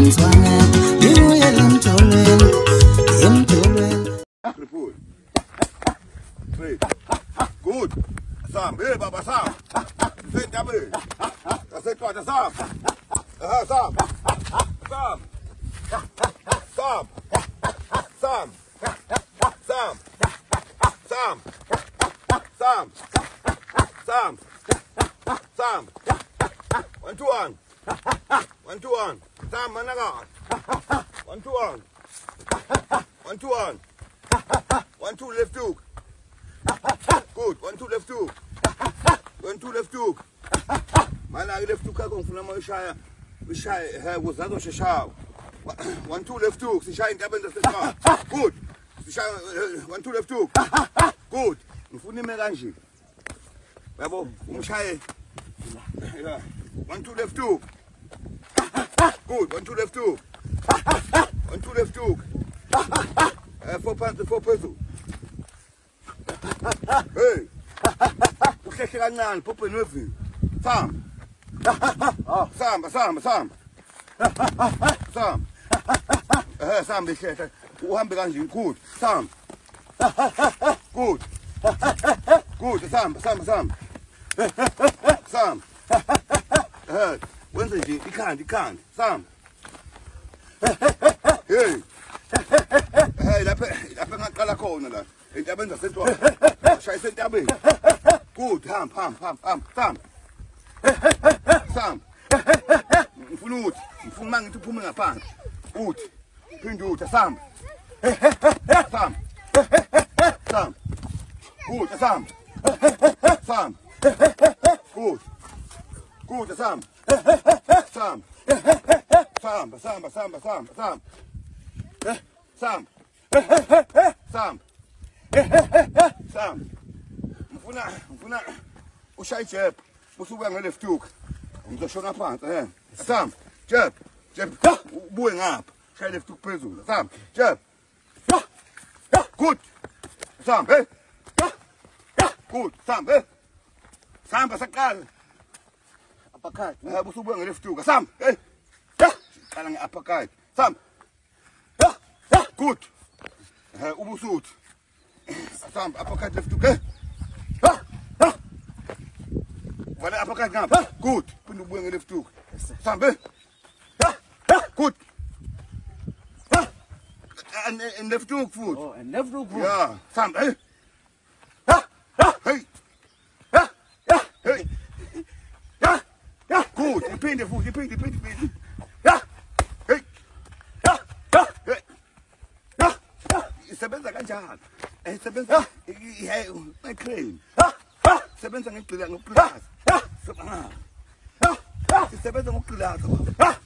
Gut. Sam, hey, Baba, Sam. Sit down, hey. Sit down, Sam. Sam. Sam. Sam. Sam. Sam. Sam. Sam. Sam. Sam. 1, 2, 1. 1, 2, 1. Sam, managa. 1, 2, 1. 1, 2, 1. 1, 2, left hook. Good. 1, 2, left hook. 1, 2, left hook. Mana left hook ako ngifuna moyishaya. Bishaye kuzazo sheshawo. 1, 2, left hook. Sishaya intabenza seshawo. Good. Sishaya 1, 2, left hook. Good. Ngifuna ime kanje. Yabo umshaye. 1, 2, left hook. Good. 1, 2, left hook. 1, 2, left hook. 4 pesos. Hey. Uhlehla kancane phuphe nevini. Sam. Sam. Sam. Sam behlehla. Uhambe kanje good. Sam. Good. Good. Sam. Sam. Wenze nje ikhandi. Sam. Hey. Hey, lapha ngaqala khona la. Intabenza sentwa. Shaya sentabeni. Good, ham. Sam. Ngifuna uthi, mangithi uphume ngaphansi. Uthi, phinde uthi Sam. Sam. Good, Sam. Good. Good, Sam. Sam. Ngifuna ushaye jab. Usuka ngeleft hook. Ngizoshona phansi Sam. Jab. Ubuye ngapha. Shaya left hook phezulu. Sam. Jab. Good. Sam. Hey. Good. Sam. Hey. Sam basaqala. Uppercut. Usuka ngeleft hook. Sam. Hey. Qala nge-uppercut. Sam. Good. Ubusuthi. Sam, uppercut left hook. Wala uppercut ngapha. Good. Phinde ubuye nge-left hook. Sam, good. And left hook foot. Oh, and left hook foot. Yeah. Sam, hey. Good. Iphinde futhi, iphinde. Isebenza kanjani? Isebenza crane. Isebenza ngegqilaza. Isebenza ngogqilaza baba.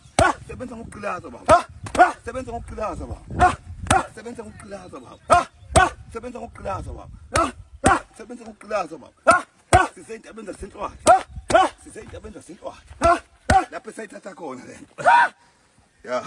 Isebenza ngogqilaza baba. Isebenza ngogqilaza baba. Isebenza ngogqilaza baba. Isebenza ngogqilaza baba. Isebenza ngogqilaza baba. Sisendabenza sentwala. Sisendabenza sentwala. Lapho sayithatha khona lento. Yeah.